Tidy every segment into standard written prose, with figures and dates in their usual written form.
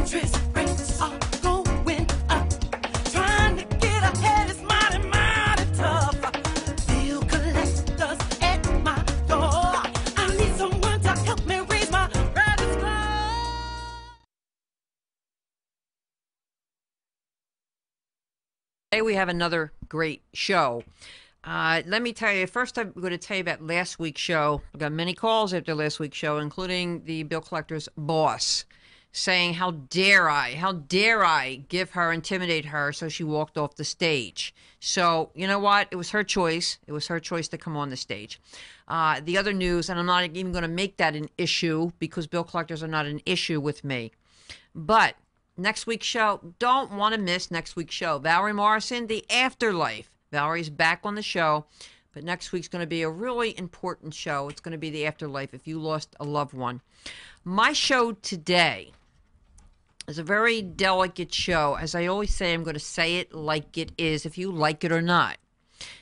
Interest rates are going up. Trying to get ahead is mighty, mighty tough. Bill collectors at my door. I need someone to help me raise my credit score. Today we have another great show. Let me tell you, first I'm going to tell you about last week's show. I got many calls after last week's show, including the bill collector's boss, saying, how dare I give her, intimidate her, so she walked off the stage. So, you know what? It was her choice. It was her choice to come on the stage. The other news, and I'm not even going to make that an issue because bill collectors are not an issue with me. But next week's show, don't want to miss next week's show. Valerie Morrison, The Afterlife. Valerie's back on the show, but next week's going to be a really important show. It's going to be the afterlife if you lost a loved one. My show today is a very delicate show. As I always say, I'm going to say it like it is, if you like it or not.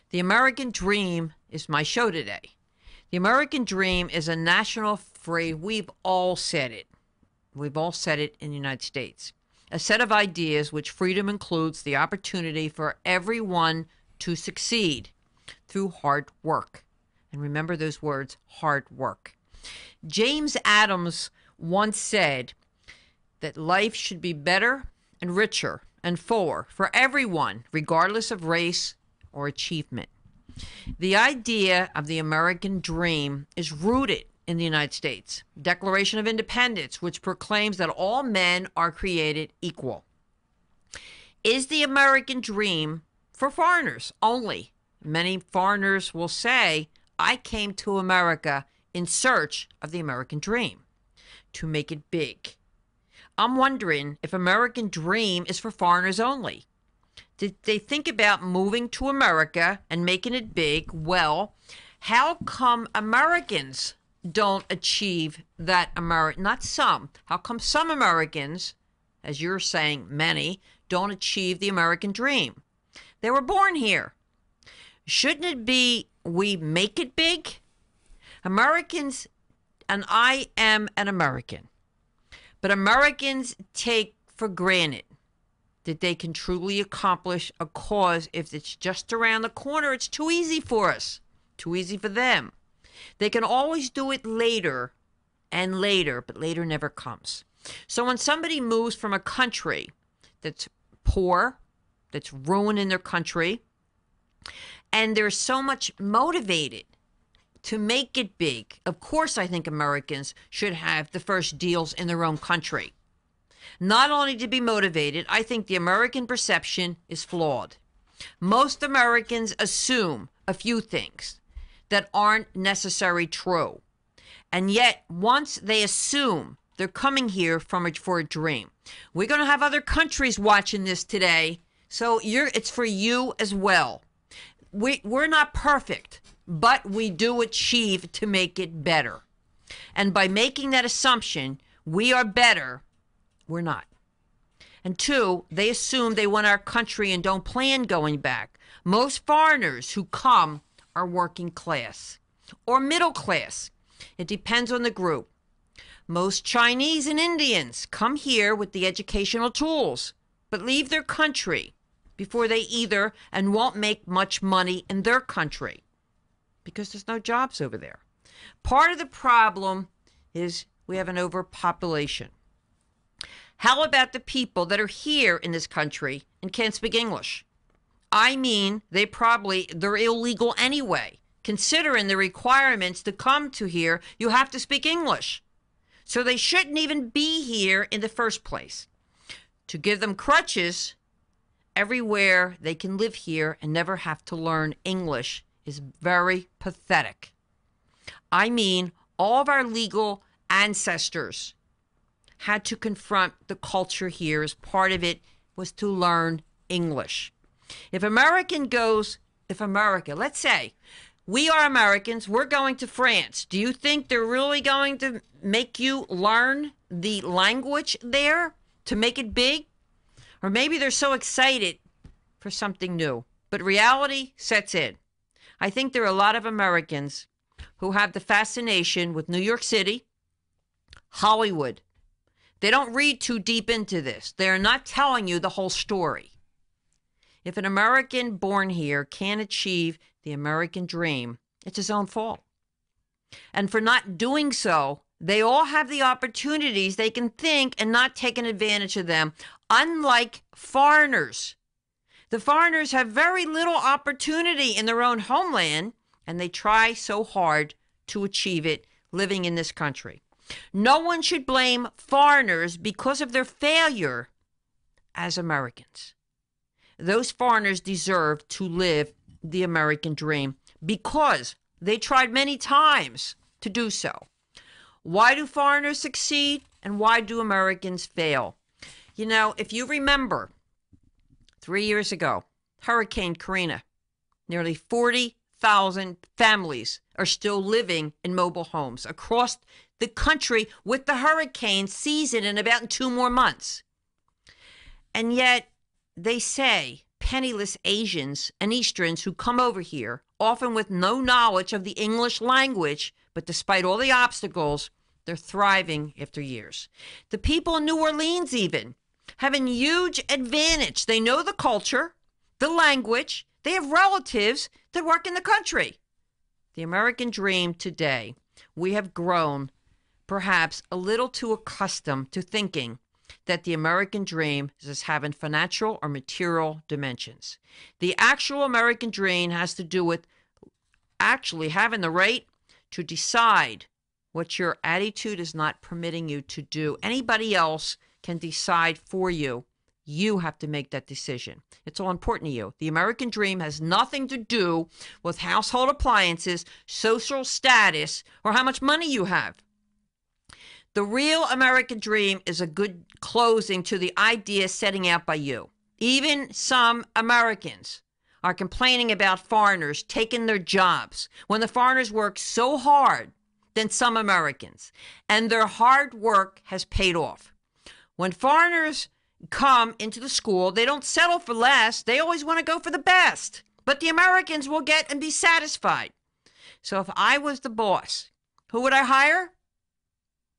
The American Dream is my show today. The American Dream is a national phrase. We've all said it. We've all said it in the United States. A set of ideas which freedom includes the opportunity for everyone to succeed through hard work. And remember those words, hard work. James Adams once said that life should be better and richer and fuller for everyone, regardless of race or achievement. The idea of the American dream is rooted in the United States Declaration of Independence, which proclaims that all men are created equal. Is the American dream for foreigners only? Many foreigners will say, I came to America in search of the American dream, to make it big. I'm wondering if American dream is for foreigners only. Did they think about moving to America and making it big? Well, how come Americans don't achieve that not some. How come some Americans, as you're saying, many, don't achieve the American dream? They were born here. Shouldn't it be we make it big? Americans, and I am an American, but Americans take for granted that they can truly accomplish a cause if it's just around the corner. It's too easy for us, too easy for them. They can always do it later and later, but later never comes. So when somebody moves from a country that's poor, that's ruined in their country, and they're so much motivated to make it big, of course I think Americans should have the first deals in their own country. Not only to be motivated, I think the American perception is flawed. Most Americans assume a few things that aren't necessarily true. And yet, once they assume they're coming here for a dream. We're going to have other countries watching this today, so it's for you as well. We're not perfect, but we do achieve to make it better. And by making that assumption, we are better, we're not. And two, they assume they want our country and don't plan going back. Most foreigners who come are working class or middle class. It depends on the group. Most Chinese and Indians come here with the educational tools, but leave their country before they either and won't make much money in their country because there's no jobs over there. Part of the problem is we have an overpopulation. How about the people that are here in this country and can't speak English? I mean, they're illegal anyway. Considering the requirements to come to here, you have to speak English. So they shouldn't even be here in the first place. To give them crutches everywhere they can live here and never have to learn English is very pathetic. I mean, all of our legal ancestors had to confront the culture here as part of it was to learn English. If America, let's say, we are Americans, we're going to France. Do you think they're really going to make you learn the language there to make it big? Or maybe they're so excited for something new. But reality sets in. I think there are a lot of Americans who have the fascination with New York City, Hollywood, They don't read too deep into this. They're not telling you the whole story. If an American born here can't achieve the American dream, it's his own fault. And for not doing so, they all have the opportunities. They can think and not taking advantage of them, unlike foreigners. The foreigners have very little opportunity in their own homeland, and they try so hard to achieve it living in this country. No one should blame foreigners because of their failure as Americans. Those foreigners deserve to live the American dream because they tried many times to do so. Why do foreigners succeed and why do Americans fail? You know, if you remember, 3 years ago, Hurricane Karina, nearly 40,000 families are still living in mobile homes across the country with the hurricane season in about 2 more months. And yet, they say penniless Asians and Easterns who come over here, often with no knowledge of the English language, but despite all the obstacles, they're thriving after years. The people in New Orleans even have a huge advantage. They know the culture, the language. They have relatives that work in the country. The American dream today, we have grown perhaps a little too accustomed to thinking that the American dream is having financial or material dimensions. The actual American dream has to do with actually having the right to decide what your attitude is not permitting you to do. Anybody else can decide for you. You have to make that decision. It's all important to you. The American dream has nothing to do with household appliances, social status, or how much money you have. The real American dream is a good closing to the idea setting out by you. Even some Americans are complaining about foreigners taking their jobs when the foreigners work so hard than some Americans, and their hard work has paid off. When foreigners come into the school, they don't settle for less. They always want to go for the best. But the Americans will get and be satisfied. So if I was the boss, who would I hire?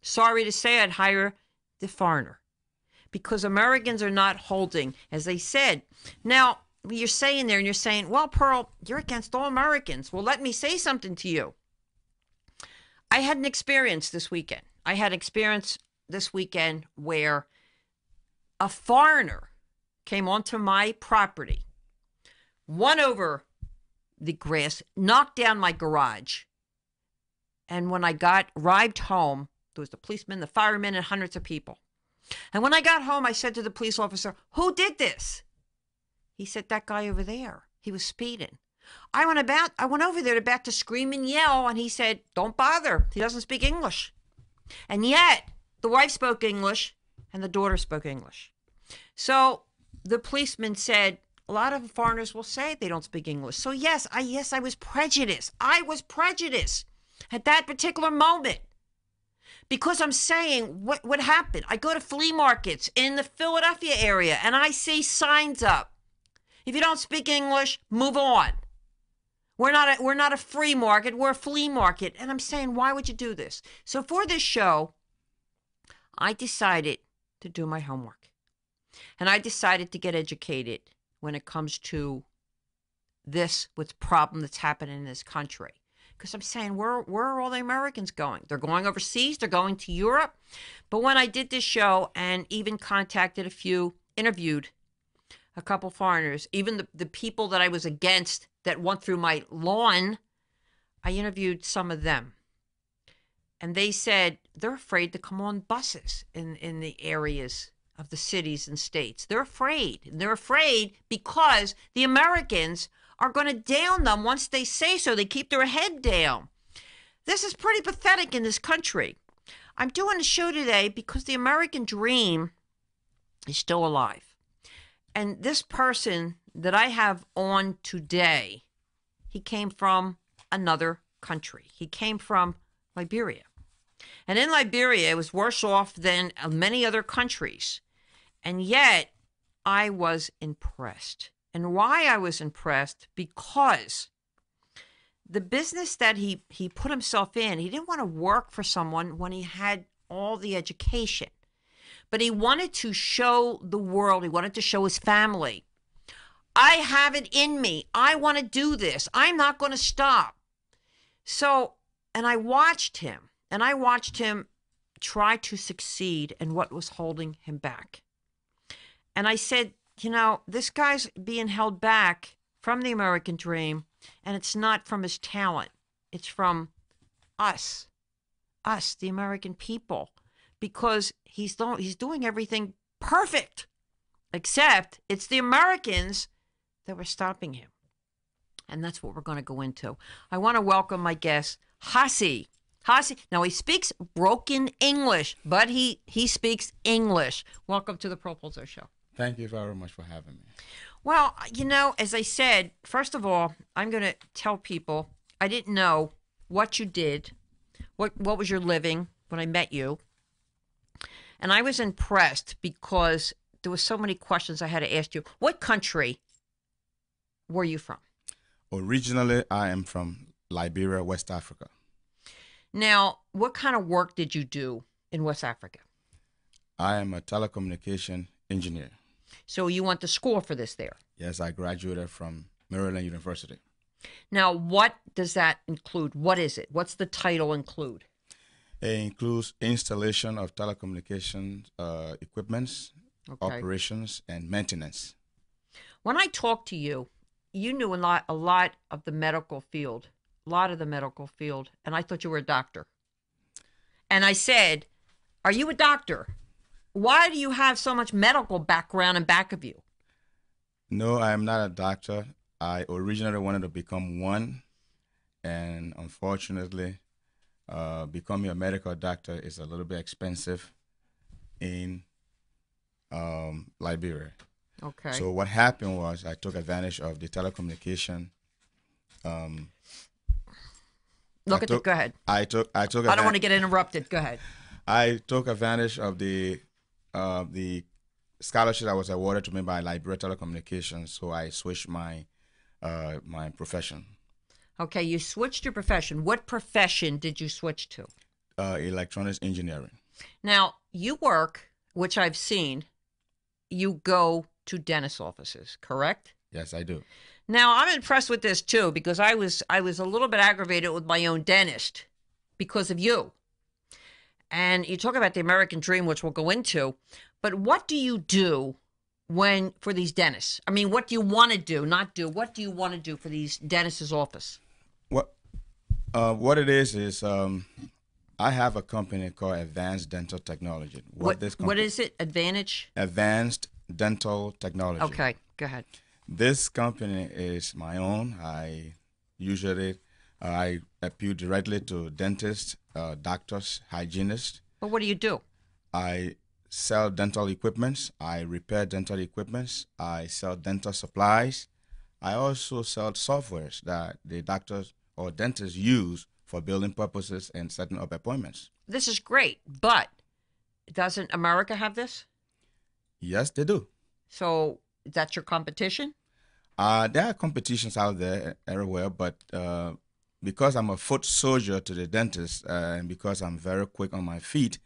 Sorry to say, I'd hire the foreigner. Because Americans are not holding, as they said. Now, you're saying there and you're saying, well, Pearl, you're against all Americans. Well, let me say something to you. I had an experience this weekend. Where a foreigner came onto my property, won over the grass, knocked down my garage. And when I arrived home, there was the policeman, the firemen, and hundreds of people. And when I got home, I said to the police officer, who did this? He said, that guy over there. He was speeding. I went over there about to scream and yell, and he said, don't bother. He doesn't speak English. And yet, the wife spoke English, and the daughter spoke English. So the policeman said, a lot of foreigners will say they don't speak English. So yes, I was prejudiced. I was prejudiced at that particular moment. Because I'm saying, what happened? I go to flea markets in the Philadelphia area, and I see signs up. If you don't speak English, move on. We're not a free market, we're a flea market. And I'm saying, why would you do this? So for this show, I decided to do my homework. And I decided to get educated when it comes to this problem that's happening in this country. Because I'm saying, where are all the Americans going? They're going overseas, they're going to Europe. But when I did this show and even interviewed a couple foreigners, even the people that I was against that went through my lawn, I interviewed some of them. And they said they're afraid to come on buses in the areas of the cities and states. They're afraid. They're afraid because the Americans are going to down them once they say so. They keep their head down. This is pretty pathetic in this country. I'm doing a show today because the American dream is still alive. And this person that I have on today, he came from another country. He came from Liberia. And in Liberia, it was worse off than many other countries. And yet, I was impressed. And why I was impressed? Because the business that he put himself in, he didn't want to work for someone when he had all the education. but he wanted to show the world, he wanted to show his family, I have it in me. I want to do this. I'm not going to stop. So, and I watched him try to succeed in what was holding him back. And I said, you know, this guy's being held back from the American dream, and it's not from his talent. It's from us, the American people, because he's doing everything perfect, except it's the Americans that were stopping him. And that's what we're going to go into. I want to welcome my guest, Hasi. Now he speaks broken English, but he speaks English. Welcome to the Pearl Polto Show. Thank you very much for having me. Well, you know, as I said, first of all, I'm going to tell people I didn't know what you did, what was your living when I met you. And I was impressed because there were so many questions I had to ask you. What country were you from? Originally, I am from Liberia, West Africa. Now, what kind of work did you do in West Africa? I am a telecommunication engineer. So you went to school for this there? Yes, I graduated from Maryland University. Now, what does that include? What is it? What's the title include? It includes installation of telecommunications equipments, operations, and maintenance. When I talked to you, you knew a lot of the medical field, and I thought you were a doctor. And I said, are you a doctor? Why do you have so much medical background in back of you? No, I am not a doctor. I originally wanted to become one, and unfortunately, becoming a medical doctor is a little bit expensive in Liberia. Okay. So what happened was I took advantage of the telecommunication. Go ahead. I took. I don't want to get interrupted. Go ahead. I took advantage of the scholarship that was awarded to me by Liberia Telecommunications. So I switched my my profession. Okay, you switched your profession. What profession did you switch to? Electronics engineering. Now you work, which I've seen. You go to dentist offices, correct? Yes, I do. Now, I'm impressed with this, too, because I was a little bit aggravated with my own dentist because of you. And you talk about the American dream, which we'll go into, but what do you do for these dentists? I mean, what do you want to do, not do? What do you want to do for these dentists' office? What it is I have a company called Advanced Dental Technology. What is it? Advanced Dental Technology. Okay, go ahead. This company is my own. I appeal directly to dentists, doctors, hygienists. But what do you do? I sell dental equipments. I repair dental equipments. I sell dental supplies. I also sell softwares that the doctors or dentists use for billing purposes and setting up appointments. This is great, but doesn't America have this? Yes, they do. So that's your competition? There are competitions out there everywhere, but because I'm a foot soldier to the dentist and because I'm very quick on my feet,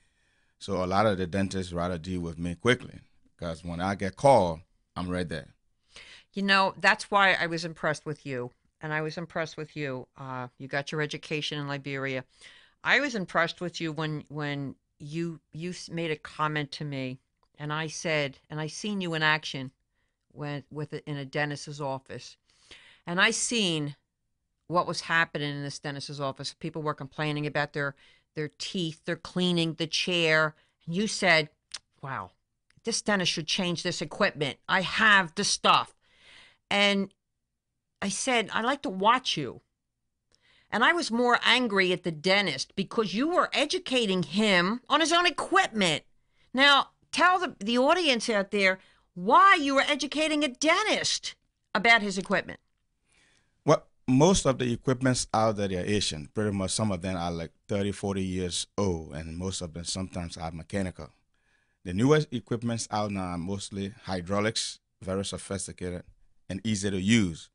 so a lot of the dentists rather deal with me quickly because when I get called, I'm right there. You know, that's why I was impressed with you. And I was impressed with you. You got your education in Liberia. I was impressed with you when you made a comment to me, and I said, and I seen you in action in a dentist's office, and I seen what was happening in this dentist's office. People were complaining about their teeth, they're cleaning the chair, and you said, "Wow, this dentist should change this equipment. I have the stuff," and I said, I like to watch you. And I was more angry at the dentist because you were educating him on his own equipment. Now, tell the audience out there why you were educating a dentist about his equipment. Well, most of the equipments out there are Asian. Pretty much some of them are like 30, 40 years old, and most of them sometimes are mechanical. The newest equipments out now are mostly hydraulics, very sophisticated and easy to use.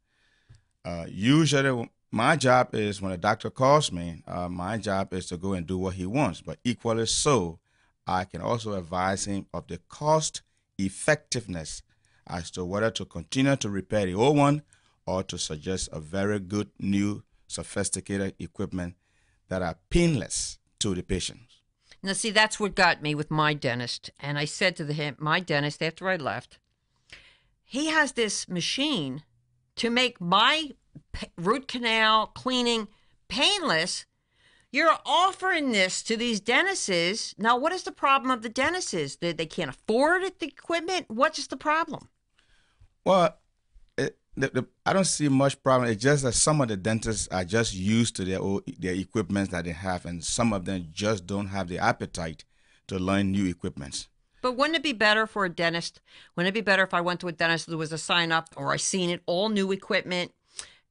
Usually, my job is when a doctor calls me, my job is to go and do what he wants. But equally so, I can also advise him of the cost effectiveness as to whether to continue to repair the old one or to suggest a very good new sophisticated equipment that are painless to the patient. Now, see, that's what got me with my dentist. And I said to my dentist after I left, he has this machine to make my root canal cleaning painless. You're offering this to these dentists. Now, what is the problem of the dentists? They can't afford it, the equipment? What's the problem? Well, I don't see much problem. It's just that some of the dentists are just used to their equipment that they have, and some of them just don't have the appetite to learn new equipments. But wouldn't it be better for a dentist? Wouldn't it be better if I went to a dentist, there was a sign up, or I seen it, all new equipment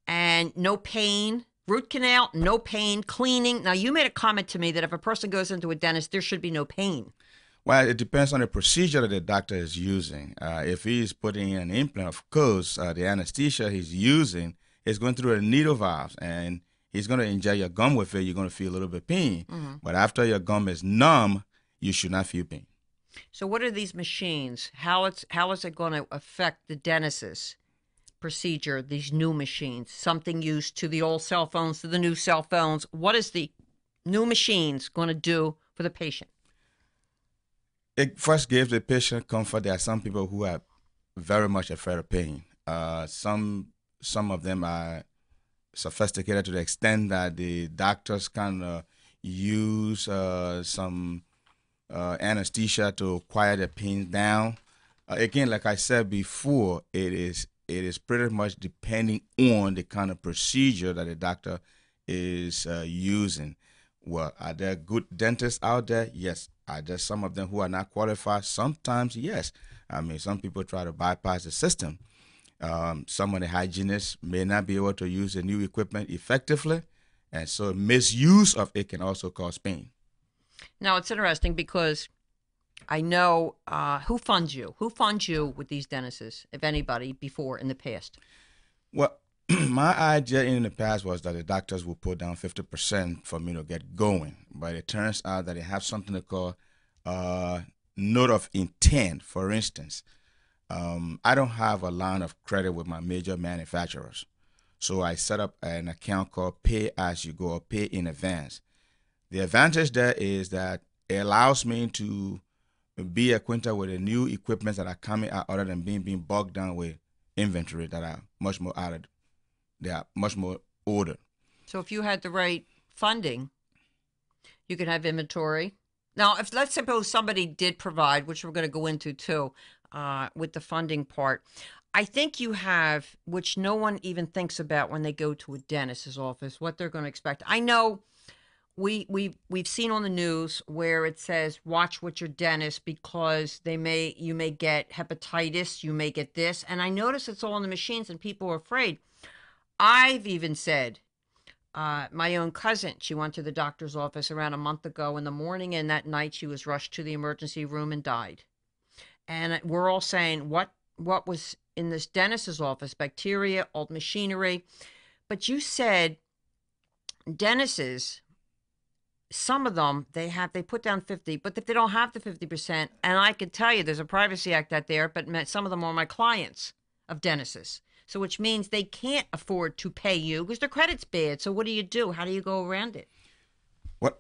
and no pain, root canal, no pain, cleaning? Now, you made a comment to me that if a person goes into a dentist, there should be no pain. Well, it depends on the procedure that the doctor is using. If he's putting in an implant, of course, the anesthesia he's using is going through the needle valves, and he's going to inject your gum with it. You're going to feel a little bit of pain. Mm-hmm. But after your gum is numb, you should not feel pain. So what are these machines? How is it going to affect the dentist's procedure, these new machines? Something used to the old cell phones, to the new cell phones. What is the new machines going to do for the patient? It first gives the patient comfort. There are some people who are very much afraid of pain. Some of them are sophisticated to the extent that the doctors can use some anesthesia to quiet the pain down. Again, like I said before, it is pretty much depending on the kind of procedure that the doctor is using. Well, are there good dentists out there? Yes. Are there some of them who are not qualified? Sometimes, yes. I mean, some people try to bypass the system. Some of the hygienists may not be able to use the new equipment effectively, and so misuse of it can also cause pain. Now, it's interesting because I know who funds you. Who funds you with these dentists, if anybody, before in the past? Well, my idea in the past was that the doctors would put down 50% for me to get going. But it turns out that they have something they call note of intent. For instance, I don't have a line of credit with my major manufacturers. So I set up an account called Pay As You Go, or Pay in Advance. The advantage there is that it allows me to be acquainted with the new equipment that are coming out other than being bogged down with inventory that are much more added. They are much more ordered. So if you had the right funding, you could have inventory. Now, if let's suppose somebody did provide, which we're going to go into too, with the funding part, I think you have, which no one even thinks about when they go to a dentist's office, what they're going to expect. I know we've seen on the news where it says watch with your dentist because you may get hepatitis, you may get this, and I notice it's all in the machines and people are afraid. I've even said, my own cousin, she went to the doctor's office around a month ago in the morning, and that night she was rushed to the emergency room and died. And we're all saying, what was in this dentist's office? Bacteria, old machinery. But you said dentists, some of them, they put down 50, but if they don't have the 50%, and I could tell you there's a Privacy Act out there, but some of them are my clients of dentists. So which means they can't afford to pay you because their credit's bad. So what do you do? How do you go around it? Well,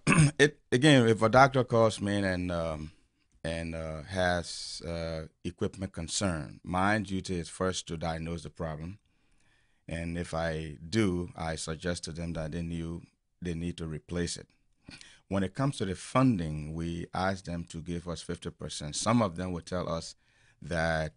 again, if a doctor calls me and has equipment concern, my duty is first to diagnose the problem. And if I do, I suggest to them that they need to replace it. When it comes to the funding, we ask them to give us 50%. Some of them will tell us that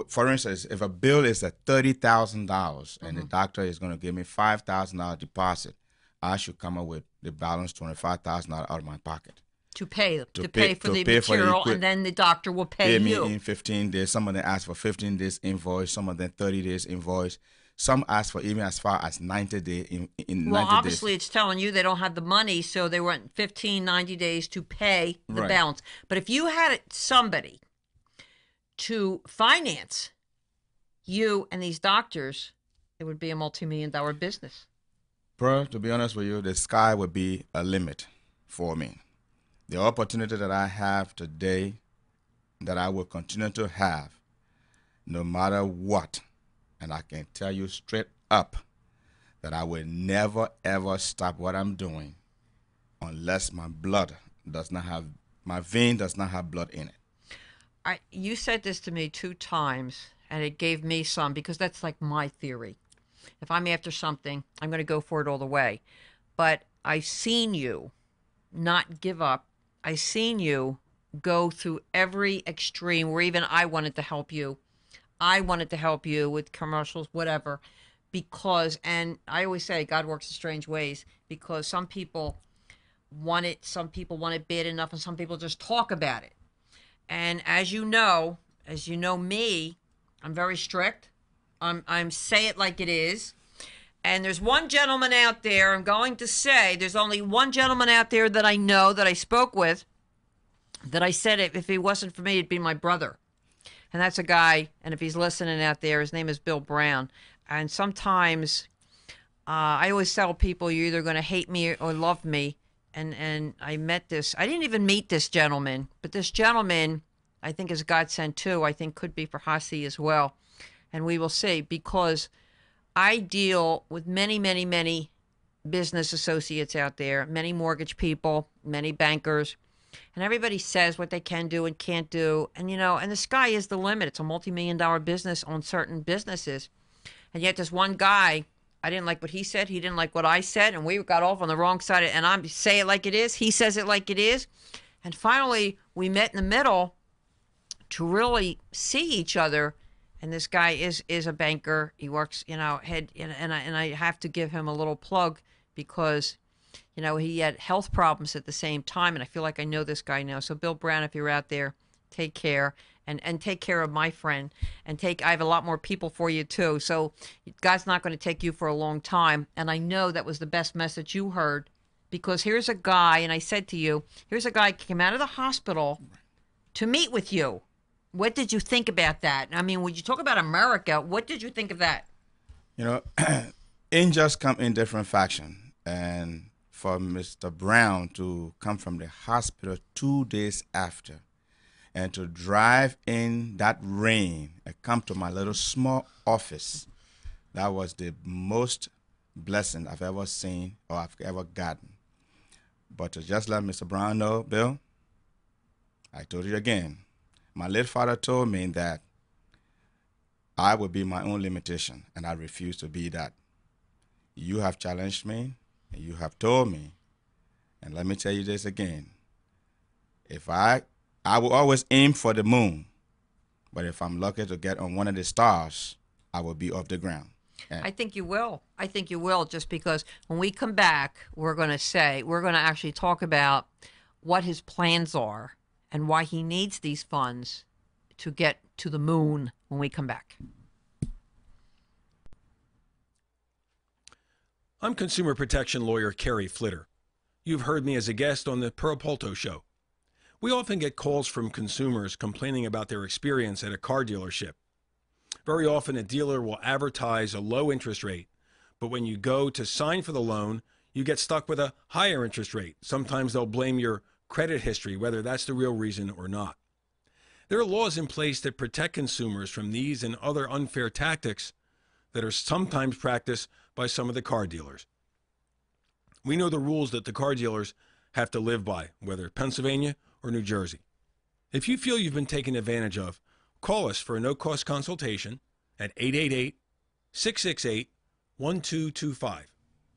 for instance, if a bill is at $30,000 and the doctor is going to give me $5,000 deposit, I should come up with the balance $25,000 out of my pocket to pay for the material, and then the doctor will pay you in 15 days. Some of them ask for 15 days invoice, some of them 30 days invoice. Some ask for even as far as 90 days. Well, obviously, it's telling you they don't have the money, so they want 15, 90 days to pay the balance. But if you had somebody to finance you and these doctors, it would be a multi-million-dollar business. Pearl, to be honest with you, the sky would be a limit for me. the opportunity that I have today, that I will continue to have, no matter what. And I can tell you straight up that I will never, ever stop what I'm doing unless my vein does not have blood in it. You said this to me 2 times, and it gave me some, because that's like my theory. If I'm after something, I'm going to go for it all the way. But I've seen you not give up. I've seen you go through every extreme where even I wanted to help you. I wanted to help you with commercials, whatever, because, and I always say God works in strange ways, because some people want it bad enough, and some people just talk about it. And as you know me, I'm very strict. I'm say it like it is. And there's one gentleman out there, I'm going to say, there's only one gentleman out there that I know, that I spoke with, that I said if he wasn't for me, it'd be my brother. And that's a guy, and if he's listening out there, his name is Bill Brown. And sometimes I always tell people, you're either going to hate me or love me. And I didn't even meet this gentleman, but this gentleman, I think, is God sent too. I think could be for Hasi as well. And we will see, because I deal with many, many, many business associates out there, many mortgage people, many bankers, and everybody says what they can do and can't do. And, and the sky is the limit. It's a multi-million-dollar business on certain businesses. And yet this one guy, I didn't like what he said. He didn't like what I said. And we got off on the wrong side. And I say it like it is. He says it like it is. And finally, we met in the middle to really see each other. And this guy is a banker. He works, and I have to give him a little plug, because, he had health problems at the same time. And I feel like I know this guy now. So Bill Brown, if you're out there, take care. And take care of my friend. I have a lot more people for you too. So God's not going to take you for a long time. And I know that was the best message you heard, because here's a guy, and I said to you, here's a guy who came out of the hospital to meet with you. What did you think about that? I mean, when you talk about America, what did you think of that? Angels come in different fashion. And for Mr. Brown to come from the hospital 2 days after, and to drive in that rain and come to my little small office, that was the most blessing I've ever seen or I've ever gotten. But to just let Mr. Brown know, Bill, I told you again, my late father told me that I would be my own limitation, and I refuse to be that. You have challenged me, and you have told me, and let me tell you this again. I will always aim for the moon, but if I'm lucky to get on one of the stars, I will be off the ground. And I think you will. I think you will, just because when we come back, we're going to actually talk about what his plans are and why he needs these funds to get to the moon when we come back. I'm consumer protection lawyer Kerry Flitter. You've heard me as a guest on the Pearl Polto Show. We often get calls from consumers complaining about their experience at a car dealership. Very often a dealer will advertise a low interest rate, but when you go to sign for the loan, you get stuck with a higher interest rate. Sometimes they'll blame your credit history, whether that's the real reason or not. There are laws in place that protect consumers from these and other unfair tactics that are sometimes practiced by some of the car dealers. We know the rules that the car dealers have to live by, whether Pennsylvania or New Jersey. If you feel you've been taken advantage of, call us for a no-cost consultation at 888-668-1225.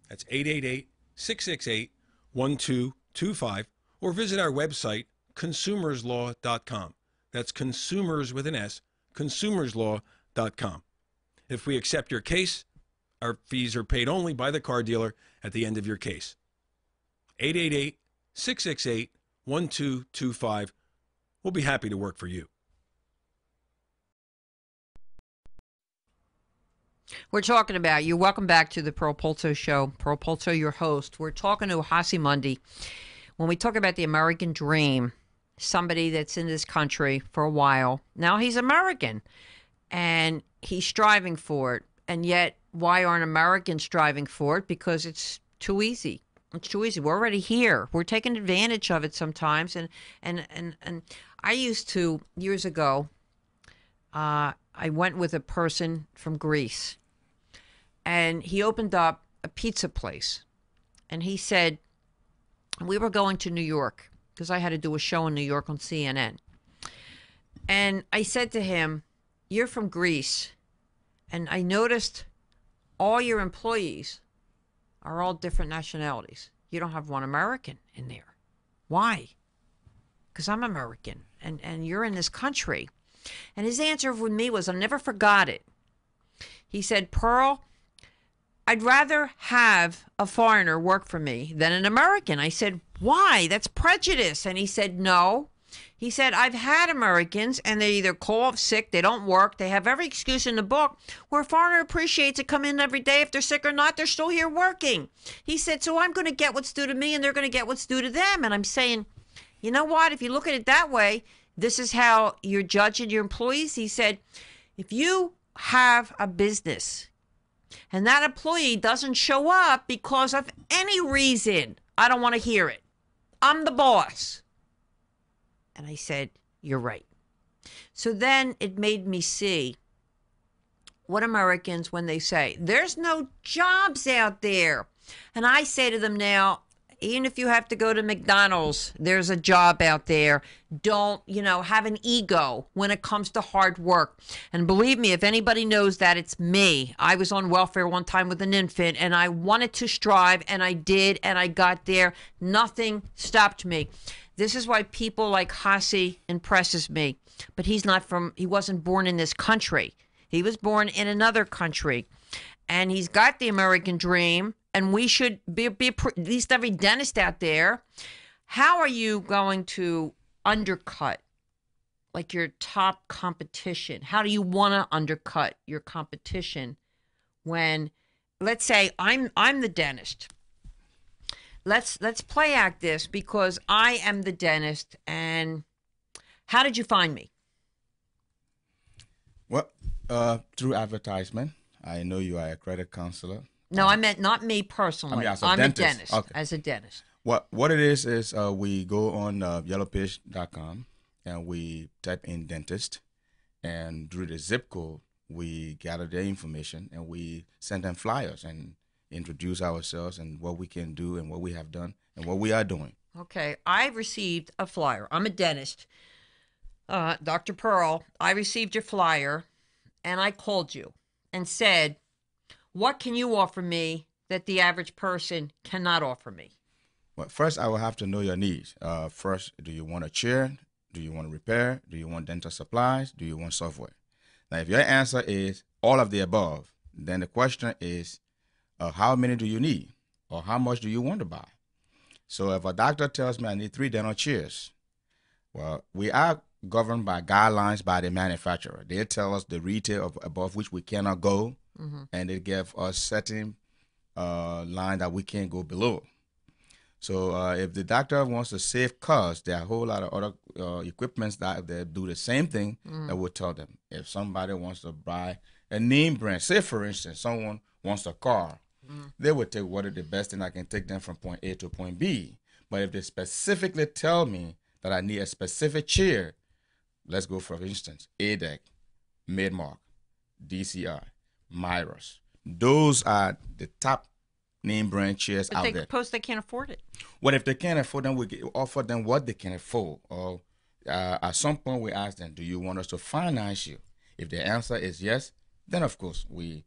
That's 888-668-1225, or visit our website, consumerslaw.com. That's consumers with an S, consumerslaw.com. If we accept your case, our fees are paid only by the car dealer at the end of your case. 888-668-1225. We'll be happy to work for you. We're talking about you. Welcome back to the Pearl Polto Show. Pearl Polto, your host. We're talking to Hasi Monday. When we talk about the American dream, somebody that's in this country for a while, now he's American, and he's striving for it. And yet, why aren't Americans striving for it? Because it's too easy. It's too easy. We're already here. We're taking advantage of it sometimes. And I used to, years ago, I went with a person from Greece, and he opened up a pizza place. And he said, we were going to New York because I had to do a show in New York on CNN. And I said to him, you're from Greece, and I noticed all your employees are all different nationalities. You don't have one American in there. Why? Because I'm American, and you're in this country. And his answer with me was, I never forgot it. He said, Pearl, I'd rather have a foreigner work for me than an American. I said, why? That's prejudice. And he said, no. He said, I've had Americans, and they either call off sick, they don't work, they have every excuse in the book, where a foreigner appreciates to come in every day. If they're sick or not, they're still here working. He said, so I'm going to get what's due to me, and they're going to get what's due to them. And I'm saying, you know what? If you look at it that way, this is how you're judging your employees. He said, if you have a business and that employee doesn't show up because of any reason, I don't want to hear it. I'm the boss. And I said, you're right. So then it made me see what Americans, when they say, there's no jobs out there. And I say to them now, even if you have to go to McDonald's, there's a job out there. Don't, have an ego when it comes to hard work. And believe me, if anybody knows that, it's me. I was on welfare one time with an infant, and I wanted to strive, and I did, and I got there. Nothing stopped me. This is why people like Hassi impresses me. But he wasn't born in this country. He was born in another country. And he's got the American dream. And we should be at least every dentist out there. How are you going to undercut like your top competition? How do you want to undercut your competition when, let's say, I'm the dentist. Let's play act this because I am the dentist. And how did you find me? Well, through advertisement. I know you are a credit counselor. No, I meant not me personally. as I'm dentist. a dentist. Okay. As a dentist. What it is we go on yellowpage.com and we type in dentist, and through the zip code we gather their information and we send them flyers and introduce ourselves and what we can do and what we have done and what we are doing. Okay, I received a flyer. I'm a dentist. Dr. Pearl, I received your flyer, and I called you and said, what can you offer me that the average person cannot offer me? Well, first, I will have to know your needs. First, do you want a chair? Do you want to repair? Do you want dental supplies? Do you want software? Now, if your answer is all of the above, then the question is, how many do you need? Or how much do you want to buy? So if a doctor tells me I need 3 dental chairs, well, we are governed by guidelines by the manufacturer. They tell us the retail above which we cannot go, and they give us certain line that we can't go below. So if the doctor wants to save costs, there are a whole lot of other equipments that they do the same thing that will tell them. If somebody wants to buy a name brand, say for instance, someone wants a car, they would take what is the best thing I can take them from point A to point B. But if they specifically tell me that I need a specific chair, let's go for instance, ADEC, Midmark, DCI, Myros. Those are the top name brand chairs out there. Suppose they can't afford it. Well, if they can't afford them, we offer them what they can afford. Or at some point, we ask them, do you want us to finance you? If the answer is yes, then of course, we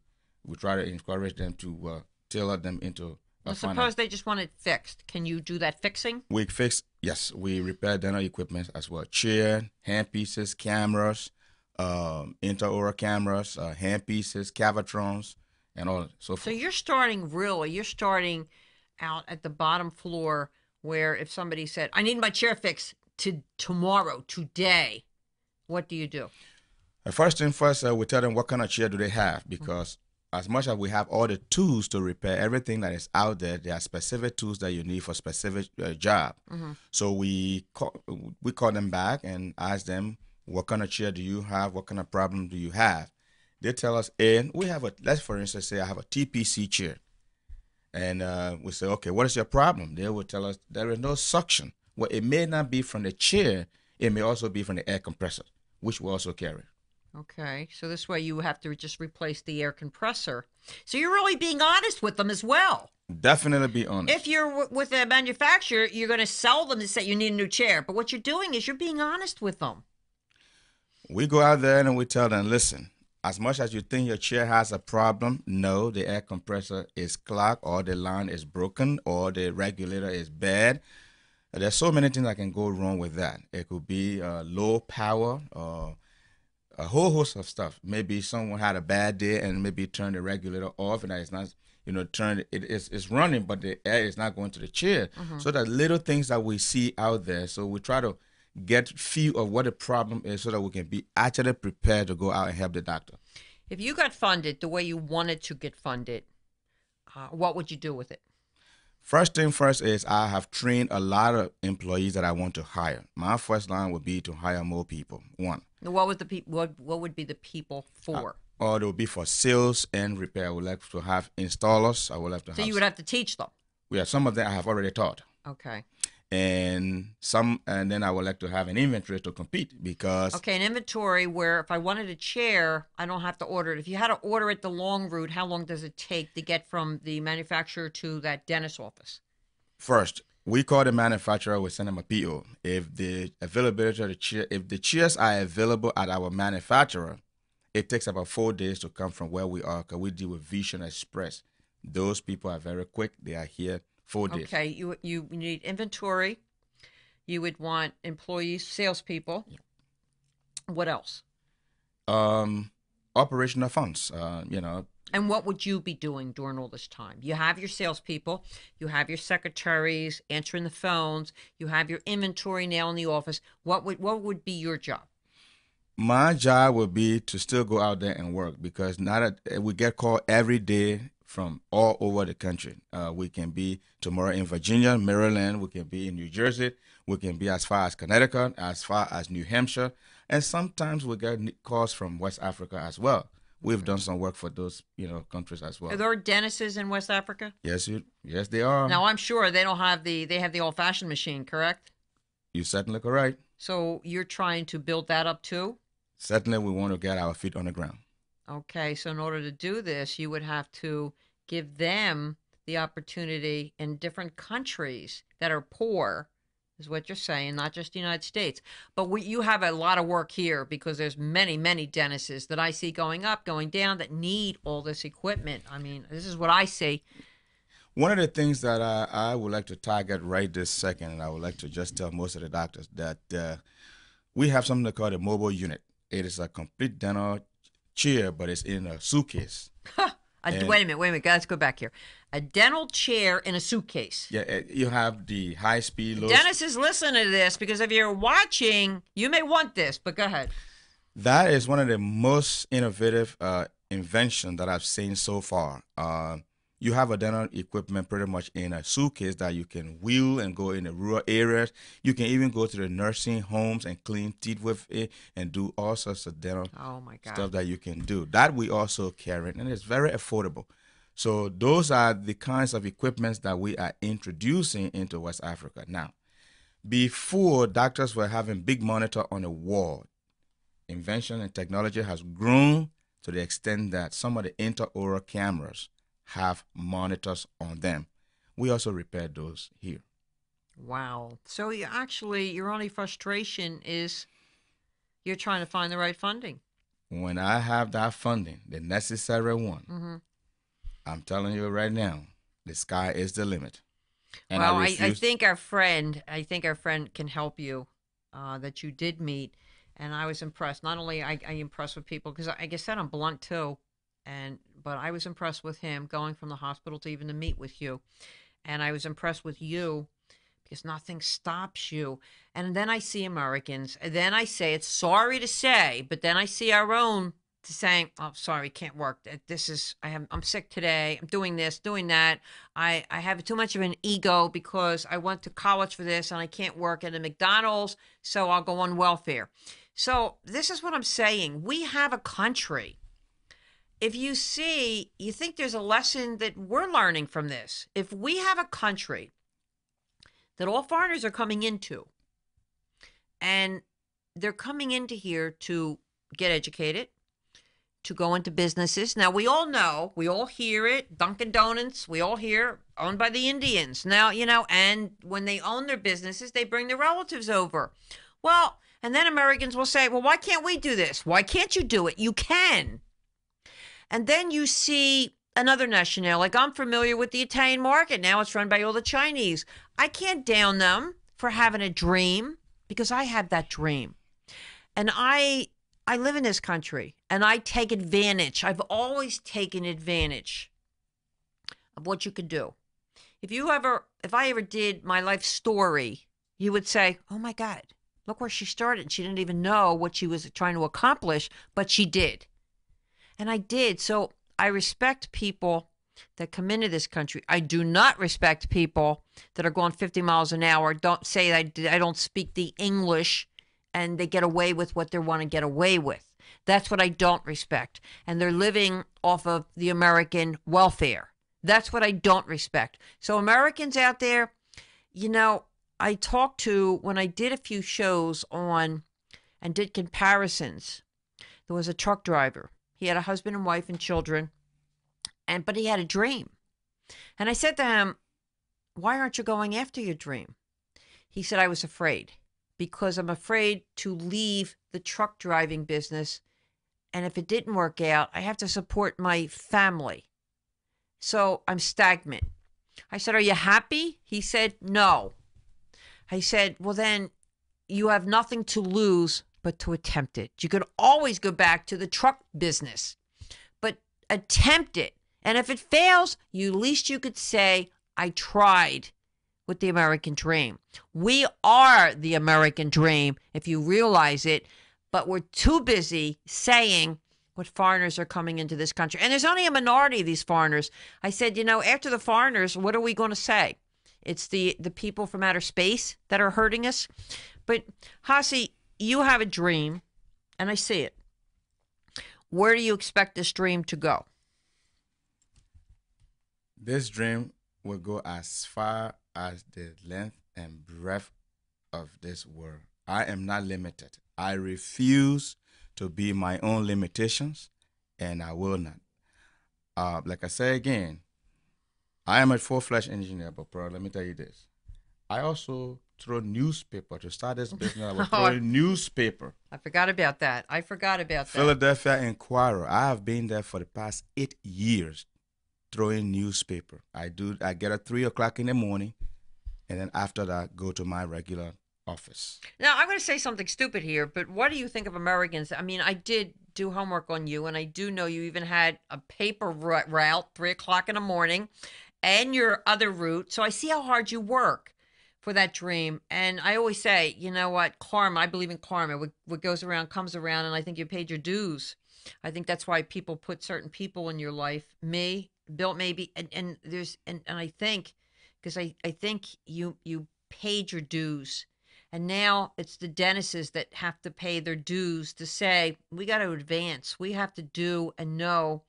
try to encourage them to tailor them into a Suppose finance. they just want it fixed. Can you do that fixing? We fix, yes, we repair dental equipment as well. Chair, hand pieces, cameras, intraoral cameras, hand pieces, cavitrons, and all so forth. So you're starting out at the bottom floor where if somebody said, I need my chair fixed tomorrow, today, what do you do? First thing first, we tell them what kind of chair do they have, because as much as we have all the tools to repair everything that is out there, there are specific tools that you need for specific job. So we call them back and ask them, what kind of chair do you have? What kind of problem do you have? They tell us, and we have let's for instance say I have a TPC chair. And we say, okay, what is your problem? They will tell us there is no suction. Well, it may not be from the chair. It may also be from the air compressor, which we also carry. Okay, so this way you have to just replace the air compressor. So you're really being honest with them as well. Definitely be honest. If you're with a manufacturer, you're going to sell them to say you need a new chair. But what you're doing is you're being honest with them. We go out there and we tell them, listen, as much as you think your chair has a problem, no, the air compressor is clogged or the line is broken or the regulator is bad. There's so many things that can go wrong with that. It could be low power or a whole host of stuff. Maybe someone had a bad day and maybe turned the regulator off and it's not, it's running, but the air is not going to the chair. So there's little things that we see out there. So we try to get feel of what the problem is so that we can be actually prepared to go out and help the doctor. If you got funded the way you wanted to get funded, what would you do with it? First thing first is I have trained a lot of employees that I want to hire. My first line would be to hire more people. One. What would the what would be the people for? Or it would be for sales and repair. I would like to have installers. I would like to have. So you would have to teach them. Yeah, some of them I have already taught. Okay. And then I would like to have an inventory to compete because. Okay, an inventory where if I wanted a chair, I don't have to order it. If you had to order it the long route, how long does it take to get from the manufacturer to that dentist's office? First, we call the manufacturer, we send them a PO. If the availability of the chair, if the chairs are available at our manufacturer, it takes about 4 days to come from where we are because we deal with Vision Express. Those people are very quick. They are here 4 days. Okay, you need inventory. You would want employees, salespeople. What else? Operational funds, And what would you be doing during all this time? You have your salespeople, you have your secretaries answering the phones, you have your inventory now in the office. What would be your job? My job would be to still go out there and work because we get called every day from all over the country. We can be tomorrow in Virginia, Maryland. We can be in New Jersey. We can be as far as Connecticut, as far as New Hampshire. And sometimes we get calls from West Africa as well. We've done some work for those, countries as well. Are there dentists in West Africa? Yes, they are. Now, I'm sure they don't have they have the old-fashioned machine, correct? You're certainly correct. So you're trying to build that up too? Certainly, we want to get our feet on the ground. Okay, so in order to do this, you would have to give them the opportunity in different countries that are poor, is what you're saying, not just the United States. But you have a lot of work here because there's many, many dentists that I see going up, going down that need all this equipment. I mean, this is what I see. One of the things that I would like to target right this second, and I would like to just tell most of the doctors that we have something called a mobile unit. It is a complete dental chair, but it's in a suitcase. Wait a minute. Let's go back here. A dental chair in a suitcase. Yeah, you have the high speed, low. Dennis is listening to this because if you're watching, you may want this, but go ahead. That is one of the most innovative inventions that I've seen so far. You have a dental equipment pretty much in a suitcase that you can wheel and go in the rural areas. You can even go to the nursing homes and clean teeth with it and do all sorts of dental stuff that you can do. That we also carry, and it's very affordable. So those are the kinds of equipments that we are introducing into West Africa. Now, before, doctors were having big monitor on the wall. Invention and technology has grown to the extent that some of the intraoral cameras have monitors on them. We also repair those here. Wow. So your only frustration is you're trying to find the right funding. When I have that funding, the necessary one, I'm telling you right now, the sky is the limit. And well, I think our friend can help you that you did meet. And I was impressed. Not only I impressed with people, because like I said, I'm blunt too. But I was impressed with him going from the hospital to even to meet with you. And I was impressed with you because nothing stops you. And then I see Americans, and then I say, it's sorry to say, but then I see our own saying, oh, sorry, can't work. I'm sick today. I'm doing this, doing that. I have too much of an ego because I went to college for this and I can't work at a McDonald's, so I'll go on welfare. So this is what I'm saying. We have a country. if you see, you think there's a lesson that we're learning from this. If we have a country that all foreigners are coming into, and they're coming into here to get educated, to go into businesses. Now, we all know, we all hear it, Dunkin' Donuts, we all hear, owned by the Indians. Now, and when they own their businesses, they bring their relatives over. Well, and then Americans will say, well, why can't we do this? Why can't you do it? You can. And then you see another nationality. Like, I'm familiar with the Italian market. Now it's run by all the Chinese. I can't down them for having a dream, because I have that dream. And I live in this country, and I take advantage. I've always taken advantage of what you could do. If I ever did my life story, you would say, oh my God, look where she started. She didn't even know what she was trying to accomplish, but she did. And I did. So I respect people that come into this country. I do not respect people that are going 50 miles an hour. Don't say I don't speak the English, and they get away with what they want to get away with. That's what I don't respect. And they're living off of the American welfare. That's what I don't respect. So Americans out there, I talked to, when I did a few shows on and did comparisons, there was a truck driver. He had a husband and wife and children, but he had a dream. And I said to him, why aren't you going after your dream? He said, I was afraid, because I'm afraid to leave the truck driving business. And if it didn't work out, I have to support my family. So I'm stagnant. I said, are you happy? He said, no. I said, well, then you have nothing to lose but to attempt it. You could always go back to the truck business, but attempt it. And if it fails, at least you could say, I tried with the American dream. We are the American dream, if you realize it, but we're too busy saying what foreigners are coming into this country. And there's only a minority of these foreigners. I said, after the foreigners, what are we going to say? It's the people from outer space that are hurting us. But Hasi, you have a dream, and I see it. Where do you expect this dream to go? This dream will go as far as the length and breadth of this world. I am not limited. I refuse to be my own limitations, and I will not. Like I say again, I am a full-fledged engineer, but bro, let me tell you this. I also throw newspaper. To start this business, I was throwing newspaper. I forgot about that. Philadelphia Inquirer. I have been there for the past 8 years throwing newspaper. I get at 3 o'clock in the morning, and then after that, go to my regular office. Now, I'm going to say something stupid here, but what do you think of Americans? I mean, I did do homework on you, and I do know you even had a paper route, 3 o'clock in the morning, and your other route. So I see how hard you work for that dream. And I always say, you know what, karma, I believe in karma. What goes around comes around, and I think you paid your dues. I think that's why people put certain people in your life. Me, Bill, maybe, and I think, because I think you paid your dues. And now it's the dentists that have to pay their dues to say, we got to advance. We have to do and know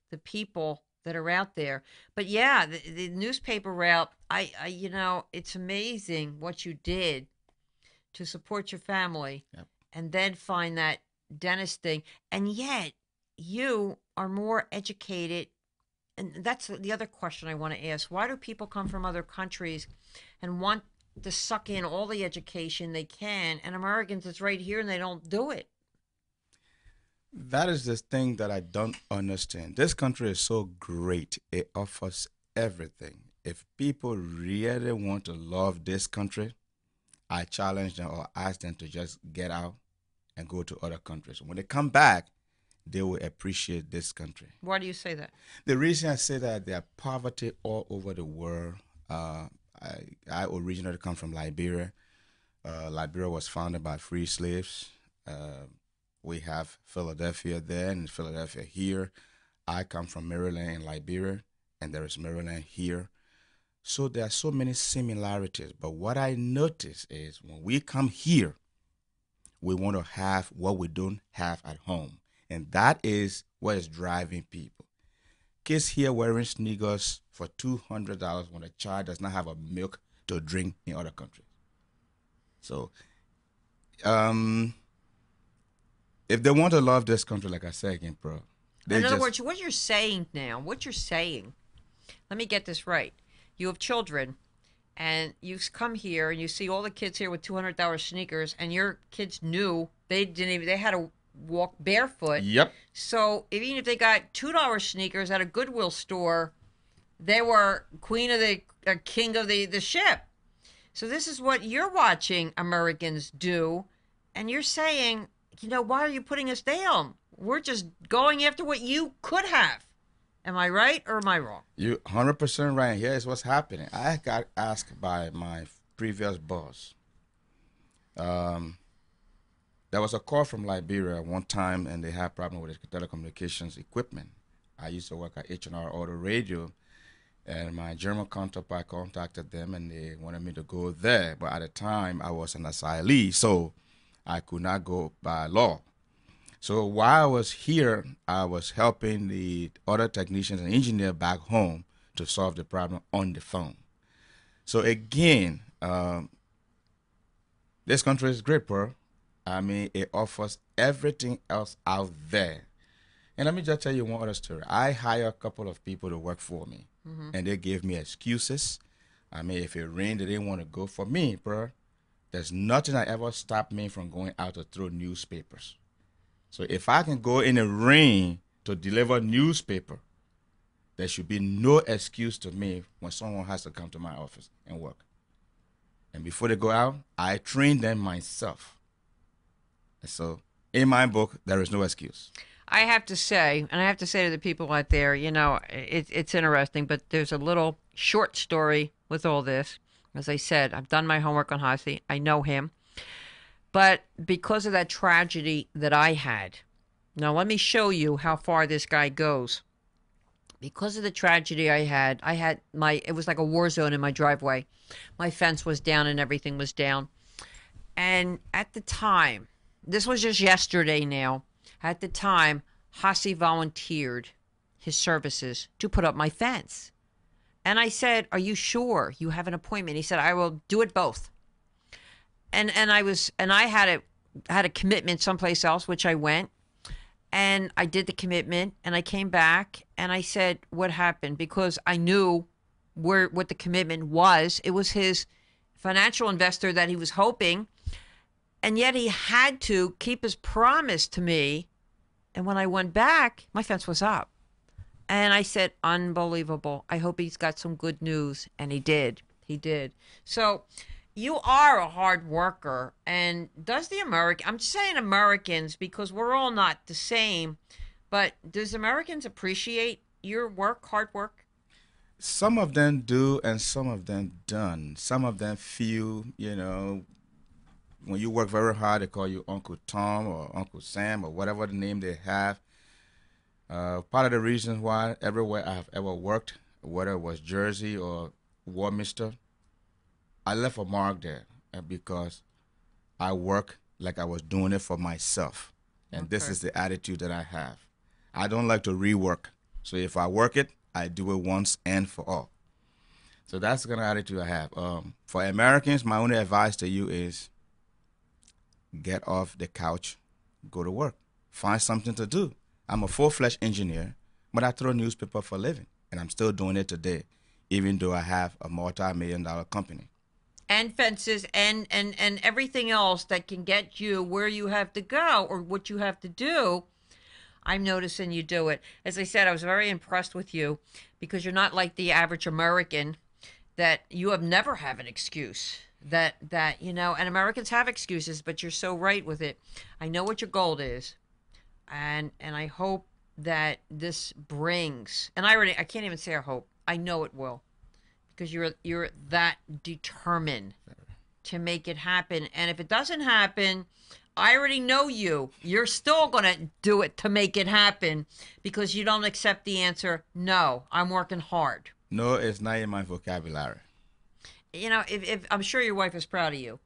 the people that are out there. But yeah, the newspaper route, it's amazing what you did to support your family. Yep. And then find that dentist thing. And yet you are more educated. And that's the other question I want to ask. Why do people come from other countries and want to suck in all the education they can, and Americans, it's right here, and they don't do it? That is the thing that I don't understand. This country is so great. It offers everything. If people really want to love this country, I challenge them or ask them to just get out and go to other countries. When they come back, they will appreciate this country. Why do you say that? The reason I say that, there are poverty all over the world. I originally come from Liberia. Liberia was founded by free slaves. We have Philadelphia there and Philadelphia here. I come from Maryland and Liberia, and there is Maryland here. So there are so many similarities. But what I notice is when we come here, we want to have what we don't have at home. And that is what is driving people. Kids here wearing sneakers for $200 when a child does not have a milk to drink in other countries. So, if they want to love this country, like I said again, bro. In other words, what you're saying now, let me get this right. You have children, and you come here, and you see all the kids here with $200 sneakers, and your kids knew they had to walk barefoot. Yep. So even if they got $2 sneakers at a Goodwill store, they were king of the ship. So this is what you're watching Americans do, and you're saying, why are you putting us down? We're just going after what you could have. Am I right or am I wrong? You're 100% right. Here's what's happening. I got asked by my previous boss. There was a call from Liberia one time, and they had problem with the telecommunications equipment. I used to work at H&R Auto Radio, and my German counterpart contacted them, and they wanted me to go there. But at the time, I was an asylee, so I could not go by law. So while I was here, I was helping the other technicians and engineers back home to solve the problem on the phone. So again, this country is great, bro. I mean, it offers everything else out there. And let me just tell you one other story. I hired a couple of people to work for me, and they gave me excuses. I mean, if it rained, they didn't want to go. For me, bro, there's nothing that ever stopped me from going out to throw newspapers. So if I can go in the rain to deliver newspaper, there should be no excuse to me when someone has to come to my office and work. And before they go out, I train them myself. And so in my book, there is no excuse. I have to say, and I have to say to the people out there, it's interesting, but there's a little short story with all this. As I said, I've done my homework on Hasi. I know him. But because of that tragedy that I had, now let me show you how far this guy goes. Because of the tragedy I had it was like a war zone in my driveway. My fence was down and everything was down. And at the time, this was just yesterday now, at the time, Hasi volunteered his services to put up my fence. And I said, "Are you sure you have an appointment?" He said, "I will do it both." And I had a commitment someplace else, which I went, and I did the commitment, and I came back, and I said, "What happened?" Because I knew what the commitment was. It was his financial investor that he was hoping, and yet he had to keep his promise to me. And when I went back, my fence was up. And I said, "Unbelievable. I hope he's got some good news." And he did. He did. So you are a hard worker. And I'm saying Americans because we're all not the same, but does Americans appreciate your work, hard work? Some of them do, and some of them don't. Some of them feel, when you work very hard, they call you Uncle Tom or Uncle Sam or whatever the name they have. Part of the reason why everywhere I have ever worked, whether it was Jersey or Warminster, I left a mark there because I work like I was doing it for myself. And This is the attitude that I have. I don't like to rework. So if I work it, I do it once and for all. So that's the kind of attitude I have. For Americans, my only advice to you is get off the couch, go to work, find something to do. I'm a full-fledged engineer, but I throw newspaper for a living, and I'm still doing it today, even though I have a multi-million-dollar company. And fences and everything else that can get you where you have to go or what you have to do. I'm noticing you do it. As I said, I was very impressed with you because you're not like the average American that you have never have an excuse. And Americans have excuses, but you're so right with it. I know what your goal is. And I hope that this brings, and I can't even say I hope, I know it will, because you're that determined to make it happen. And if it doesn't happen, I already know you're still going to do it to make it happen because you don't accept the answer, "No, I'm working hard." No, it's not in my vocabulary. If I'm sure your wife is proud of you.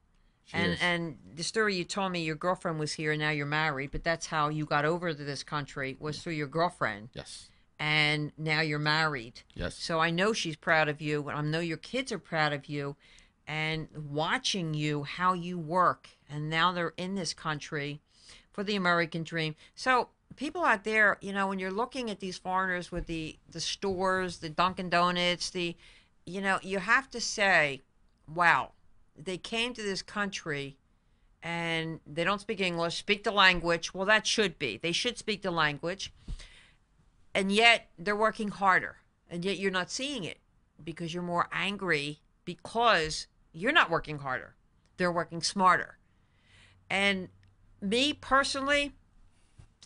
And the story you told me, your girlfriend was here, and now you're married, but that's how you got over to this country, was through your girlfriend. Yes. And now you're married. Yes. So I know she's proud of you, and I know your kids are proud of you, and watching you, how you work, and now they're in this country for the American dream. So people out there, you know, when you're looking at these foreigners with the stores, the Dunkin' Donuts, you have to say, wow, they came to this country and they don't speak English, speak the language. Well, that should be. They should speak the language. And yet they're working harder. And yet you're not seeing it because you're more angry because you're not working harder. They're working smarter. And me personally,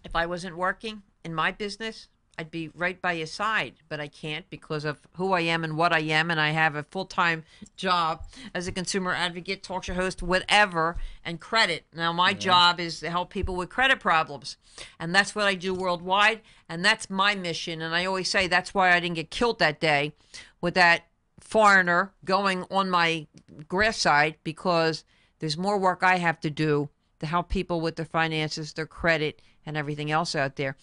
if I wasn't working in my business, I'd be right by your side, but I can't because of who I am and what I am, and I have a full-time job as a consumer advocate, talk show host, whatever, and credit. Now, my job is to help people with credit problems, and that's what I do worldwide, and that's my mission, and I always say that's why I didn't get killed that day with that foreigner going on my grass side, because there's more work I have to do to help people with their finances, their credit, and everything else out there.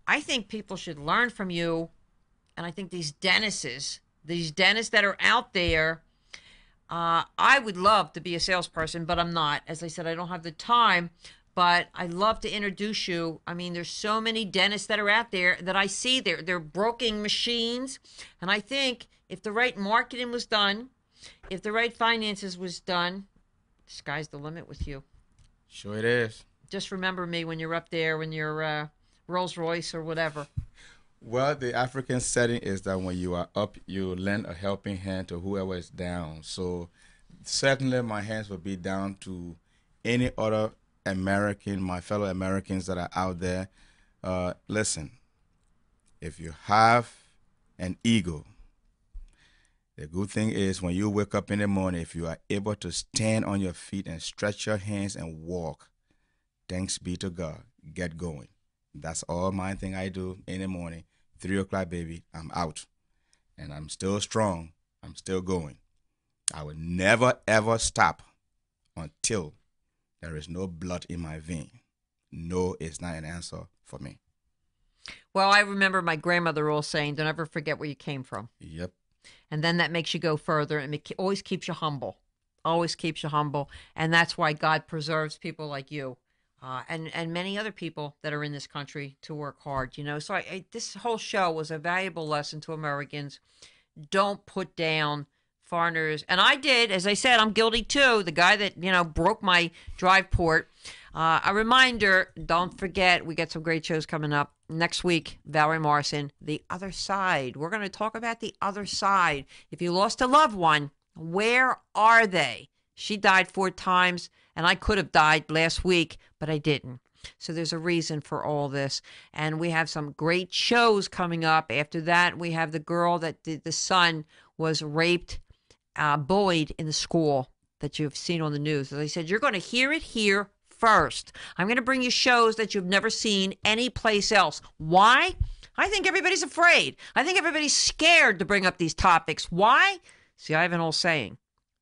I think people should learn from you, and I think these dentists that are out there, I would love to be a salesperson, but I'm not. As I said, I don't have the time, but I'd love to introduce you. I mean, there's so many dentists that are out there that I see. They're broking machines, and I think if the right marketing was done, if the right finances was done, the sky's the limit with you. Sure it is. Just remember me when you're up there, when you're Rolls Royce or whatever. Well, the African setting is that when you are up, you lend a helping hand to whoever is down. So certainly my hands will be down to any other American, my fellow Americans that are out there. Listen, if you have an ego, the good thing is when you wake up in the morning, if you are able to stand on your feet and stretch your hands and walk, thanks be to God, get going. That's all my thing I do in the morning. 3 o'clock, baby, I'm out. And I'm still strong. I'm still going. I will never, ever stop until there is no blood in my vein. No is not an answer for me. Well, I remember my grandmother always saying, don't ever forget where you came from. Yep. And then that makes you go further, and it always keeps you humble. Always keeps you humble. And that's why God preserves people like you. And many other people that are in this country to work hard, you know. So this whole show was a valuable lesson to Americans. Don't put down foreigners. And I did, as I said, I'm guilty too. The guy that, you know, broke my drive port. A reminder, don't forget, we got some great shows coming up. Next week, Valerie Morrison, The Other Side. We're going to talk about the other side. If you lost a loved one, where are they? She died 4 times, and I could have died last week, but I didn't. So there's a reason for all this. And we have some great shows coming up. After that, we have the girl that the son was raped, bullied in the school that you've seen on the news. As I said, you're going to hear it here first. I'm going to bring you shows that you've never seen anyplace else. Why? I think everybody's afraid. I think everybody's scared to bring up these topics. Why? See, I have an old saying.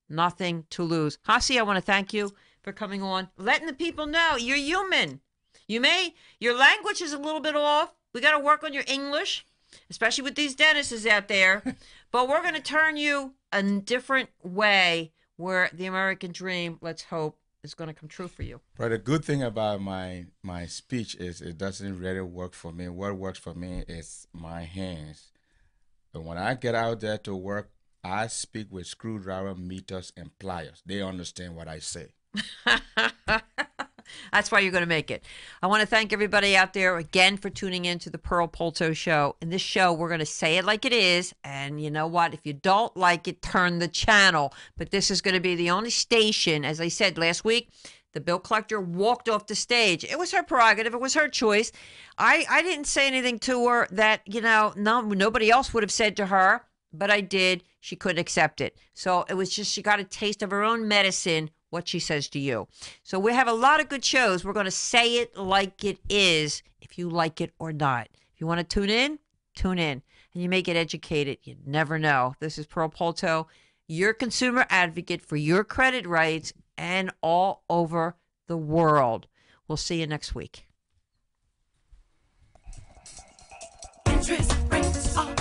Nothing to lose. Hasi, I want to thank you for coming on, letting the people know you're human. Your language is a little bit off. We got to work on your English, especially with these dentists out there. But we're going to turn you a different way where the American dream, let's hope, is going to come true for you. But the good thing about my speech is it doesn't really work for me. What works for me is my hands. But when I get out there to work, I speak with screwdriver, meters, and pliers. They understand what I say. That's why you're going to make it. I want to thank everybody out there again for tuning in to the Pearl Polto Show. In this show, we're going to say it like it is. And you know what? If you don't like it, turn the channel. But this is going to be the only station, as I said last week, the bill collector walked off the stage. It was her prerogative. It was her choice. I didn't say anything to her that, nobody else would have said to her. But I did. She couldn't accept it. So it was just she got a taste of her own medicine, what she says to you. So we have a lot of good shows. We're going to say it like it is, if you like it or not. If you want to tune in, tune in. And you may get educated. You never know. This is Pearl Polto, your consumer advocate for your credit rights and all over the world. We'll see you next week. Interest rates are